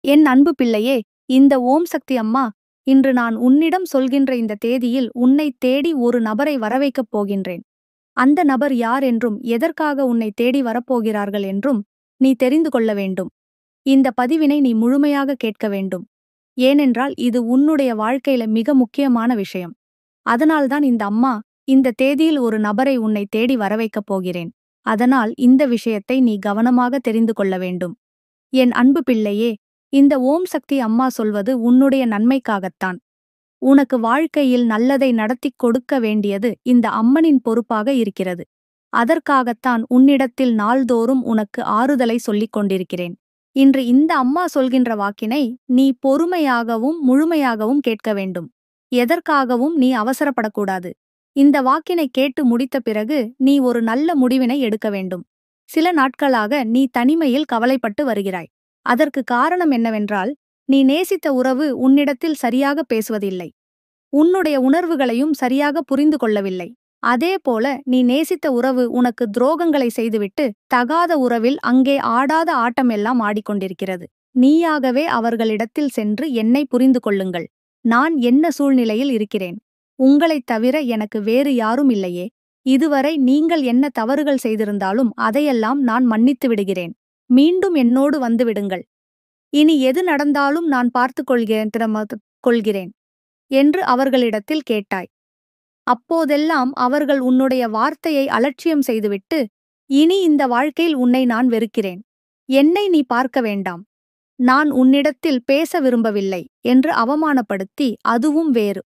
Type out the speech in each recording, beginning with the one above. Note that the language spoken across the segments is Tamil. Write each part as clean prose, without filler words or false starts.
என் அன்பு பிள்ளையே, இந்த ஓம் சக்தி அம்மா, இன்று நான் உன்னிடம் சொல்கின்ற இந்த தேதியில் உன்னைத் தேடி ஒரு நபரை வரவைக்கப் போகின்றேன். அந்த நபர் யார் என்றும் எதற்காக உன்னை தேடி வரப்போகிறார்கள் என்றும் நீ தெரிந்து கொள்ள வேண்டும். இந்த பதிவினை நீ முழுமையாக கேட்க வேண்டும். ஏனென்றால் இது உன்னுடைய வாழ்க்கையில மிக முக்கியமான விஷயம். அதனால்தான் இந்த அம்மா இந்த தேதியில் ஒரு நபரை உன்னை தேடி வரவைக்கப் போகிறேன். அதனால் இந்த விஷயத்தை நீ கவனமாக தெரிந்து கொள்ள வேண்டும். என் அன்பு பிள்ளையே, இந்த ஓம் சக்தி அம்மா சொல்வது உன்னுடைய நன்மைக்காகத்தான். உனக்கு வாழ்க்கையில் நல்லதை நடத்திக் கொடுக்க வேண்டியது இந்த அம்மனின் பொறுப்பாக இருக்கிறது. அதற்காகத்தான் உன்னிடத்தில் நாள்தோறும் உனக்கு ஆறுதலை சொல்லிக் கொண்டிருக்கிறேன். இன்று இந்த அம்மா சொல்கின்ற வாக்கினை நீ பொறுமையாகவும் முழுமையாகவும் கேட்க வேண்டும். எதற்காகவும் நீ அவசரப்படக்கூடாது. இந்த வாக்கினை கேட்டு முடித்த பிறகு நீ ஒரு நல்ல முடிவினை எடுக்க வேண்டும். சில நாட்களாக நீ தனிமையில் கவலைப்பட்டு வருகிறாய். அதற்கு காரணம் என்னவென்றால், நீ நேசித்த உறவு உன்னிடத்தில் சரியாக பேசுவதில்லை. உன்னுடைய உணர்வுகளையும் சரியாக புரிந்து கொள்ளவில்லை. அதேபோல நீ நேசித்த உறவு உனக்கு துரோகங்களை செய்துவிட்டு தகாத உறவில் அங்கே ஆடாத ஆட்டமெல்லாம் ஆடிக்கொண்டிருக்கிறது. நீயாகவே அவர்களிடத்தில் சென்று என்னை புரிந்து கொள்ளுங்கள். நான் என்ன சூழ்நிலையில் இருக்கிறேன்? உங்களைத் தவிர எனக்கு வேறு யாரும் இல்லையே. இதுவரை நீங்கள் என்ன தவறுகள் செய்திருந்தாலும் அதையெல்லாம் நான் மன்னித்து விடுகிறேன். மீண்டும் என்னோடு வந்து விடுங்கள். இனி எது நடந்தாலும் நான் கொள்கிறேன் என்று அவர்களிடத்தில் கேட்டாய். அப்போதெல்லாம் அவர்கள் உன்னுடைய வார்த்தையை அலட்சியம் செய்துவிட்டு, இனி இந்த வாழ்க்கையில் உன்னை நான் வெறுக்கிறேன். என்னை நீ பார்க்க வேண்டாம். நான் உன்னிடத்தில் பேச விரும்பவில்லை என்று அவமானப்படுத்தி அதுவும் வேறு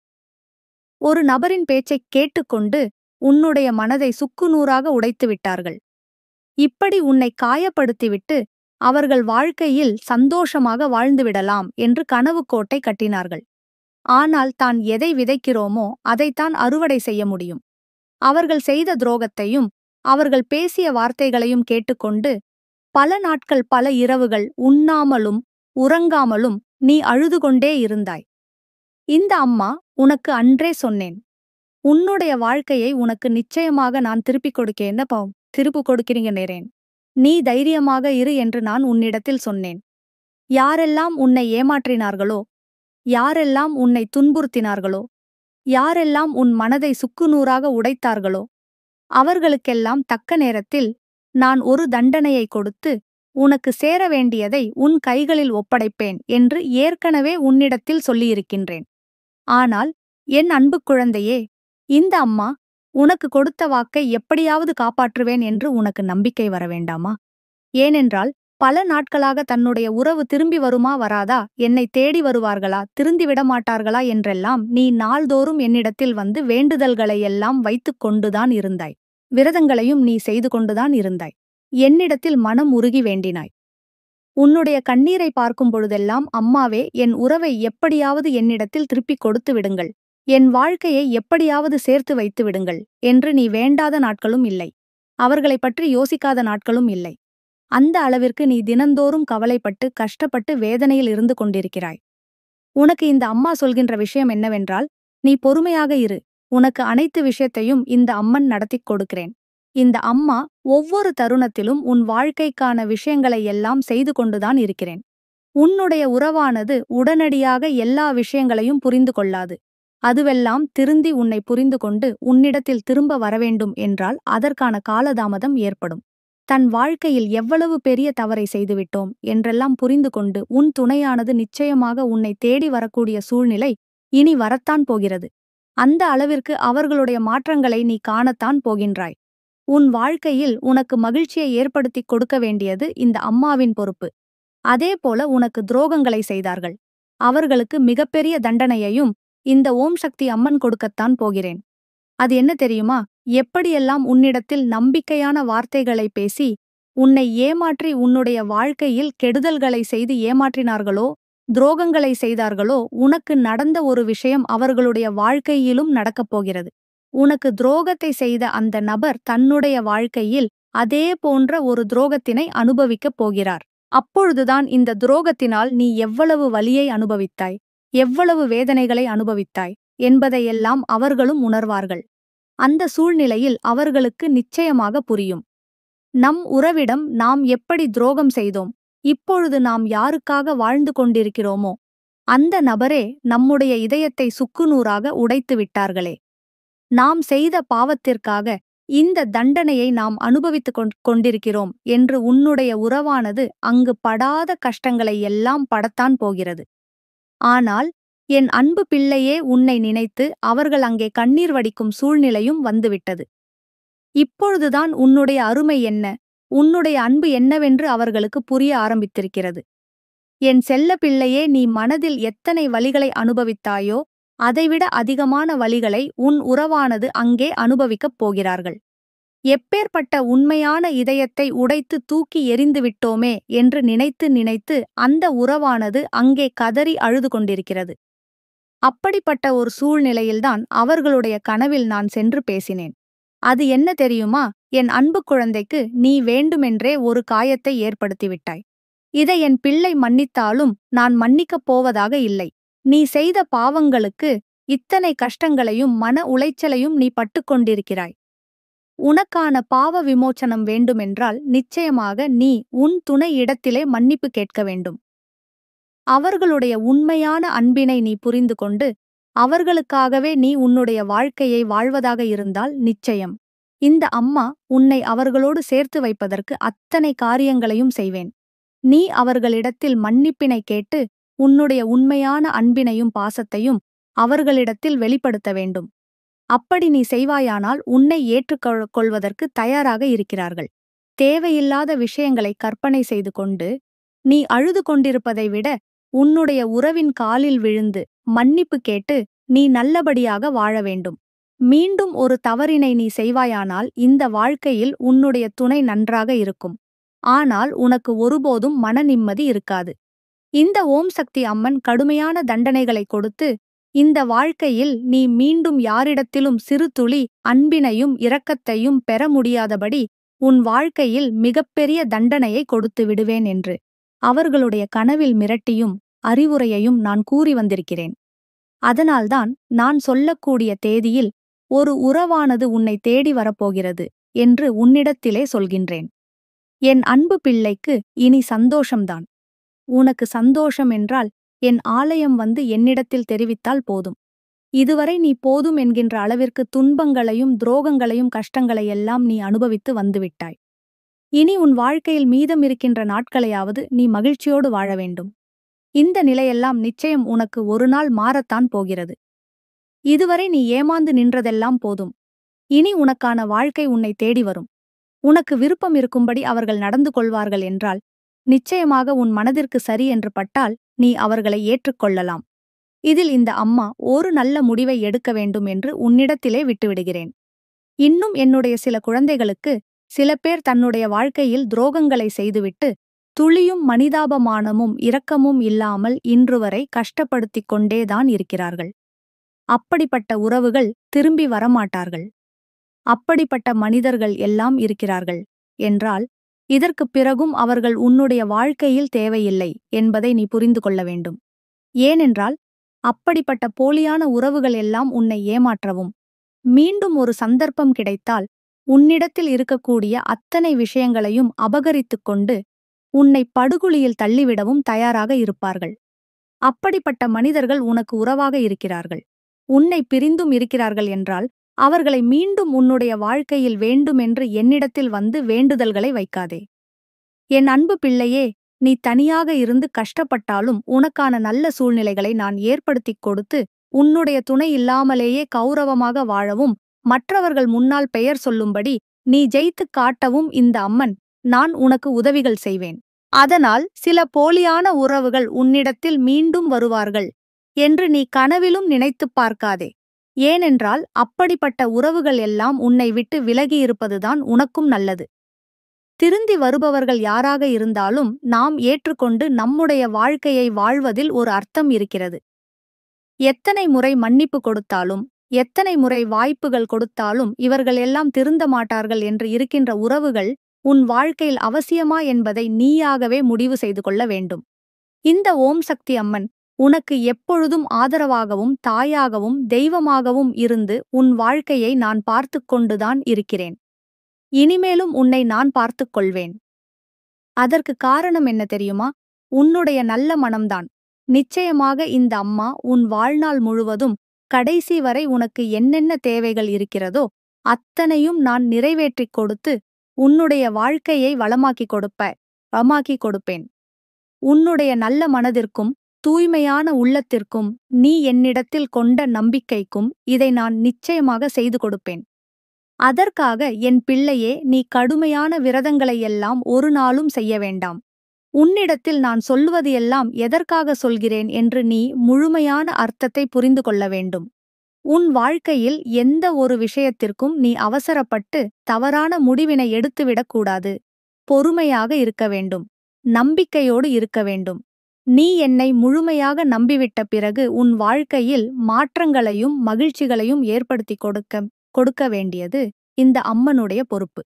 ஒரு நபரின் பேச்சைக் கேட்டுக்கொண்டு உன்னுடைய மனதை சுக்குநூறாக உடைத்து விட்டார்கள். இப்படி உன்னை காயப்படுத்திவிட்டு அவர்கள் வாழ்க்கையில் சந்தோஷமாக வாழ்ந்துவிடலாம் என்று கனவு கோட்டை கட்டினார்கள். ஆனால் தான் எதை விதைக்கிறோமோ அதைத்தான் அறுவடை செய்ய முடியும். அவர்கள் செய்த துரோகத்தையும் அவர்கள் பேசிய வார்த்தைகளையும் கேட்டுக்கொண்டு பல நாட்கள் பல இரவுகள் உண்ணாமலும் உறங்காமலும் நீ அழுது கொண்டே இருந்தாய். இந்த அம்மா உனக்கு அன்றே சொன்னேன், உன்னுடைய வாழ்க்கையை உனக்கு நிச்சயமாக நான் திருப்பிக் கொடுக்கிறேன். நீ தைரியமாக இரு என்று நான் உன்னிடத்தில் சொன்னேன். யாரெல்லாம் உன்னை ஏமாற்றினார்களோ, யாரெல்லாம் உன்னை துன்புறுத்தினார்களோ, யாரெல்லாம் உன் மனதை சுக்குநூறாக உடைத்தார்களோ, அவர்களுக்கெல்லாம் தக்க நேரத்தில் நான் ஒரு தண்டனையை கொடுத்து உனக்கு சேர வேண்டியதை உன் கைகளில் ஒப்படைப்பேன் என்று ஏற்கனவே உன்னிடத்தில் சொல்லியிருக்கின்றேன். ஆனால் என் அன்பு குழந்தையே, இந்த அம்மா உனக்கு கொடுத்த வாக்கை எப்படியாவது காப்பாற்றுவேன் என்று உனக்கு நம்பிக்கை வர வேண்டாமா? ஏனென்றால் பல நாட்களாக தன்னுடைய உறவு திரும்பி வருமா வராதா, என்னை தேடி வருவார்களா, திருந்திவிட மாட்டார்களா என்றெல்லாம் நீ நாள்தோறும் என்னிடத்தில் வந்து வேண்டுதல்களையெல்லாம் வைத்துக் கொண்டுதான் இருந்தாய். விரதங்களையும் நீ செய்து கொண்டுதான் இருந்தாய். என்னிடத்தில் மனம் உருகி வேண்டினாய். உன்னுடைய கண்ணீரை பார்க்கும் பொழுதெல்லாம், அம்மாவே, என் உறவை எப்படியாவது என்னிடத்தில் திருப்பிக் கொடுத்து விடுங்கள், என் வாழ்க்கையை எப்படியாவது சேர்த்து வைத்து விடுங்கள் என்று நீ வேண்டாத நாட்களும் இல்லை. அவர்களைப் பற்றி யோசிக்காத நாட்களும் இல்லை. அந்த அளவிற்கு நீ தினந்தோறும் கவலைப்பட்டு கஷ்டப்பட்டு வேதனையில் இருந்து கொண்டிருக்கிறாய். உனக்கு இந்த அம்மா சொல்கின்ற விஷயம் என்னவென்றால், நீ பொறுமையாக இரு. உனக்கு அனைத்து விஷயத்தையும் இந்த அம்மன் நடத்திக் கொடுக்கிறேன். இந்த அம்மா ஒவ்வொரு தருணத்திலும் உன் வாழ்க்கைக்கான விஷயங்களை எல்லாம் செய்து கொண்டுதான் இருக்கிறேன். உன்னுடைய உறவானது உடனடியாக எல்லா விஷயங்களையும் புரிந்து கொள்ளாது. அதுவெல்லாம் திருந்தி உன்னை புரிந்து கொண்டு உன்னிடத்தில் திரும்ப வரவேண்டும் என்றால் அதற்கான காலதாமதம் ஏற்படும். தன் வாழ்க்கையில் எவ்வளவு பெரிய தவறை செய்துவிட்டோம் என்றெல்லாம் புரிந்து கொண்டு உன் துணையானது நிச்சயமாக உன்னை தேடி வரக்கூடிய சூழ்நிலை இனி வரத்தான் போகிறது. அந்த அளவிற்கு அவர்களுடைய மாற்றங்களை நீ காணத்தான் போகின்றாய். உன் வாழ்க்கையில் உனக்கு மகிழ்ச்சியை ஏற்படுத்திக் கொடுக்க வேண்டியது இந்த அம்மாவின் பொறுப்பு. அதேபோல உனக்கு துரோகங்களை செய்தார்கள். அவர்களுக்கு மிகப்பெரிய தண்டனையையும் இந்த ஓம் சக்தி அம்மன் கொடுக்கத்தான் போகிறேன். அது என்ன தெரியுமா? எப்படியெல்லாம் உன்னிடத்தில் நம்பிக்கையான வார்த்தைகளை பேசி உன்னை ஏமாற்றி உன்னுடைய வாழ்க்கையில் கெடுதல்களை செய்து ஏமாற்றினார்களோ, துரோகங்களை செய்தார்களோ, உனக்கு நடந்த ஒரு விஷயம் அவர்களுடைய வாழ்க்கையிலும் நடக்கப் போகிறது. உனக்கு துரோகத்தை செய்த அந்த நபர் தன்னுடைய வாழ்க்கையில் அதே போன்ற ஒரு துரோகத்தினை அனுபவிக்கப் போகிறார். அப்பொழுதுதான் இந்த துரோகத்தினால் நீ எவ்வளவு வலியை அனுபவித்தாய், எவ்வளவு வேதனைகளை அனுபவித்தாய் என்பதையெல்லாம் அவர்களும் உணர்வார்கள். அந்த சூழ்நிலையில் அவர்களுக்கு நிச்சயமாக புரியும். நம் உறவிடம் நாம் எப்படி துரோகம் செய்தோம், இப்பொழுது நாம் யாருக்காக வாழ்ந்து கொண்டிருக்கிறோமோ அந்த நபரே நம்முடைய இதயத்தை சுக்குநூறாக உடைத்து விட்டார்களே. நாம் செய்த பாவத்திற்காக இந்த தண்டனையை நாம் அனுபவித்துக் கொண்டிருக்கிறோம் என்று உன்னுடைய உறவானது அங்கு படாத கஷ்டங்களை எல்லாம் படத்தான் போகிறது. ஆனால் என் அன்பு பிள்ளையே, உன்னை நினைத்து அவர்கள் அங்கே கண்ணீர் வடிக்கும் சூழ்நிலையும் வந்துவிட்டது. இப்பொழுதுதான் உன்னுடைய அருமை என்ன, உன்னுடைய அன்பு என்னவென்று அவர்களுக்கு புரிய ஆரம்பித்திருக்கிறது. என் செல்ல பிள்ளையே, நீ மனதில் எத்தனை வலிகளை அனுபவித்தாயோ அதைவிட அதிகமான வலிகளை உன் உறவானது அங்கே அனுபவிக்கப் போகிறார்கள். எப்பேற்பட்ட உண்மையான இதயத்தை உடைத்து தூக்கி எறிந்துவிட்டோமே என்று நினைத்து நினைத்து அந்த உறவானது அங்கே கதறி அழுது கொண்டிருக்கிறது. அப்படிப்பட்ட ஒரு சூழ்நிலையில்தான் அவர்களுடைய கனவில் நான் சென்று பேசினேன். அது என்ன தெரியுமா? என் அன்பு குழந்தைக்கு நீ வேண்டுமென்றே ஒரு காயத்தை ஏற்படுத்திவிட்டாய். இதை என் பிள்ளை மன்னித்தாலும் நான் மன்னிக்கப் போவதாக இல்லை. நீ செய்த பாவங்களுக்கு இத்தனை கஷ்டங்களையும் மன உளைச்சலையும் நீ பட்டுக்கொண்டிருக்கிறாய். உனக்கான பாவ விமோச்சனம் வேண்டுமென்றால் நிச்சயமாக நீ உன் துணை இடத்திலே மன்னிப்பு கேட்க வேண்டும். அவர்களுடைய உண்மையான அன்பினை நீ புரிந்து கொண்டு அவர்களுக்காகவே நீ உன்னுடைய வாழ்க்கையை வாழ்வதாக இருந்தால் நிச்சயம் இந்த அம்மா உன்னை அவர்களோடு சேர்த்து வைப்பதற்கு அத்தனை காரியங்களையும் செய்வேன். நீ அவர்களிடத்தில் மன்னிப்பினை கேட்டு உன்னுடைய உண்மையான அன்பினையும் பாசத்தையும் அவர்களிடத்தில் வெளிப்படுத்த வேண்டும். அப்படி நீ செய்வாயானால் உன்னை ஏற்றுக்கொள்வதற்கு தயாராக இருக்கிறார்கள். தேவையில்லாத விஷயங்களை கற்பனை செய்து கொண்டு நீ அழுது கொண்டிருப்பதை விட உன்னுடைய உறவின் காலில் விழுந்து மன்னிப்பு கேட்டு நீ நல்லபடியாக வாழ வேண்டும். மீண்டும் ஒரு தவறினை நீ செய்வாயானால் இந்த வாழ்க்கையில் உன்னுடைய துணை நன்றாக இருக்கும். ஆனால் உனக்கு ஒருபோதும் மன நிம்மதி இருக்காது. இந்த ஓம் சக்தி அம்மன் கடுமையான தண்டனைகளை கொடுத்து இந்த வாழ்க்கையில் நீ மீண்டும் யாரிடத்திலும் சிறு துளி அன்பினையும் இரக்கத்தையும் பெற முடியாதபடி உன் வாழ்க்கையில் மிகப்பெரிய தண்டனையை கொடுத்து விடுவேன் என்று அவர்களுடைய கனவில் மிரட்டியும் அறிவுரையையும் நான் கூறி வந்திருக்கிறேன். அதனால்தான் நான் சொல்லக்கூடிய தேதியில் ஒரு உறவானது உன்னை தேடி வரப்போகிறது என்று உன்னிடத்திலே சொல்கின்றேன். என் அன்பு பிள்ளைக்கு இனி சந்தோஷம்தான். உனக்கு சந்தோஷம் என்றால் என் ஆலயம் வந்து என்னிடத்தில் தெரிவித்தால் போதும். இதுவரை நீ போதும் என்கின்ற அளவிற்கு துன்பங்களையும் துரோகங்களையும் கஷ்டங்களையெல்லாம் நீ அனுபவித்து வந்துவிட்டாய். இனி உன் வாழ்க்கையில் மீதம் இருக்கின்ற நாட்களையாவது நீ மகிழ்ச்சியோடு வாழ வேண்டும். இந்த நிலையெல்லாம் நிச்சயம் உனக்கு ஒரு நாள் மாறத்தான் போகிறது. இதுவரை நீ ஏமாந்து நின்றதெல்லாம் போதும். இனி உனக்கான வாழ்க்கை உன்னை தேடி வரும். உனக்கு விருப்பம் இருக்கும்படி அவர்கள் நடந்து கொள்வார்கள் என்றால் நிச்சயமாக உன் மனதிற்கு சரி என்று பட்டால் நீ அவர்களை ஏற்றுக்கொள்ளலாம். இதில் இந்த அம்மா ஒரு நல்ல முடிவை எடுக்க வேண்டும் என்று உன்னிடத்திலே விட்டுவிடுகிறேன். இன்னும் என்னுடைய சில குழந்தைகளுக்கு சில பேர் தன்னுடைய வாழ்க்கையில் துரோகங்களை செய்துவிட்டு துளியும் மனிதாபமானமும் இரக்கமும் இல்லாமல் இன்றுவரை கஷ்டப்படுத்திக் கொண்டேதான் இருக்கிறார்கள். அப்படிப்பட்ட உறவுகள் திரும்பி வரமாட்டார்கள். அப்படிப்பட்ட மனிதர்கள் எல்லாம் இருக்கிறார்கள் என்றால் இதற்குப் பிறகும் அவர்கள் உன்னுடைய வாழ்க்கையில் தேவையில்லை என்பதை நீ புரிந்து கொள்ள வேண்டும். ஏனென்றால் அப்படிப்பட்ட போலியான உறவுகள் எல்லாம் உன்னை ஏமாற்றவும் மீண்டும் ஒரு சந்தர்ப்பம் கிடைத்தால் உன்னிடத்தில் இருக்கக்கூடிய அத்தனை விஷயங்களையும் அபகரித்துக் கொண்டு உன்னை படுகுழியில் தள்ளிவிடவும் தயாராக இருப்பார்கள். அப்படிப்பட்ட மனிதர்கள் உனக்கு உறவாக இருக்கிறார்கள். உன்னை பிரிந்தும் இருக்கிறார்கள் என்றால் அவர்களை மீண்டும் உன்னுடைய வாழ்க்கையில் வேண்டுமென்று என்னிடத்தில் வந்து வேண்டுதல்களை வைக்காதே. என் அன்பு பிள்ளையே, நீ தனியாக இருந்து கஷ்டப்பட்டாலும் உனக்கான நல்ல சூழ்நிலைகளை நான் ஏற்படுத்திக் கொடுத்து உன்னுடைய துணை இல்லாமலேயே கௌரவமாக வாழவும் மற்றவர்கள் முன்னால் பெயர் சொல்லும்படி நீ ஜெயித்துக் காட்டவும் இந்த அம்மன் நான் உனக்கு உதவிகள் செய்வேன். அதனால் சில போலியான உறவுகள் உன்னிடத்தில் மீண்டும் வருவார்கள் என்று நீ கனவிலும் நினைத்துப் பார்க்காதே. ஏனென்றால் அப்படிப்பட்ட உறவுகள் எல்லாம் உன்னை விட்டு விலகியிருப்பதுதான் உனக்கும் நல்லது. திருந்தி வருபவர்கள் யாராக இருந்தாலும் நாம் ஏற்றுக்கொண்டு நம்முடைய வாழ்க்கையை வாழ்வதில் ஒரு அர்த்தம் இருக்கிறது. எத்தனை முறை மன்னிப்பு கொடுத்தாலும் எத்தனை முறை வாய்ப்புகள் கொடுத்தாலும் இவர்கள் எல்லாம் திருந்த மாட்டார்கள் என்று இருக்கின்ற உறவுகள் உன் வாழ்க்கையில் அவசியமா என்பதை நீயாகவே முடிவு செய்து கொள்ள வேண்டும். இந்த ஓம் சக்தி அம்மன் உனக்கு எப்பொழுதும் ஆதரவாகவும் தாயாகவும் தெய்வமாகவும் இருந்து உன் வாழ்க்கையை நான் பார்த்து கொண்டுதான் இருக்கிறேன். இனிமேலும் உன்னை நான் பார்த்துக் கொள்வேன். அதற்கு காரணம் என்ன தெரியுமா? உன்னுடைய நல்ல மனம்தான். நிச்சயமாக இந்த அம்மா உன் வாழ்நாள் முழுவதும் கடைசி வரை உனக்கு என்னென்ன தேவைகள் இருக்கிறதோ அத்தனையும் நான் நிறைவேற்றிக் கொடுத்து உன்னுடைய வாழ்க்கையை வளமாக்கிக் கொடுப்பேன். உன்னுடைய நல்ல மனதிற்கும் தூய்மையான உள்ளத்திற்கும் நீ என்னிடத்தில் கொண்ட நம்பிக்கைக்கும் இதை நான் நிச்சயமாக செய்து கொடுப்பேன். அதற்காக என் பிள்ளையே, நீ கடுமையான விரதங்களையெல்லாம் ஒரு நாளும் செய்ய வேண்டாம். உன்னிடத்தில் நான் சொல்வது எல்லாம் எதற்காக சொல்கிறேன் என்று நீ முழுமையான அர்த்தத்தை புரிந்து கொள்ள வேண்டும். உன் வாழ்க்கையில் எந்த ஒரு விஷயத்திற்கும் நீ அவசரப்பட்டு தவறான முடிவினை எடுத்துவிடக்கூடாது. பொறுமையாக இருக்க வேண்டும். நம்பிக்கையோடு இருக்க வேண்டும். நீ என்னை முழுமையாக நம்பிவிட்ட பிறகு உன் வாழ்க்கையில் மாற்றங்களையும் மகிழ்ச்சிகளையும் ஏற்படுத்திக் கொடுக்க வேண்டியது இந்த அம்மனுடைய பொறுப்பு.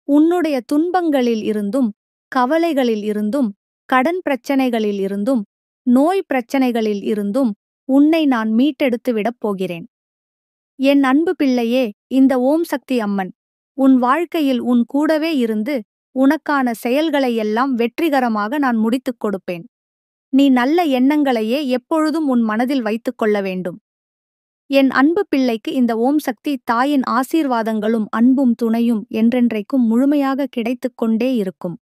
உன்னுடைய துன்பங்களில் இருந்தும் கவலைகளில் இருந்தும் கடன் பிரச்சனைகளில் இருந்தும் நோய் பிரச்சனைகளில் இருந்தும் உன்னை நான் மீட்டெடுத்து விடப் போகிறேன். என் அன்பு பிள்ளையே, இந்த ஓம் சக்தி அம்மன் உன் வாழ்க்கையில் உன் கூடவே இருந்து உனக்கான செயல்களையெல்லாம் வெற்றிகரமாக நான் முடித்துக் கொடுப்பேன். நீ நல்ல எண்ணங்களையே எப்பொழுதும் உன் மனதில் வைத்துக் கொள்ள வேண்டும். என் அன்பு பிள்ளைக்கு இந்த ஓம் சக்தி தாயின் ஆசீர்வாதங்களும் அன்பும் துணையும் என்றென்றைக்கும் முழுமையாக கிடைத்துக் கொண்டே இருக்கும்.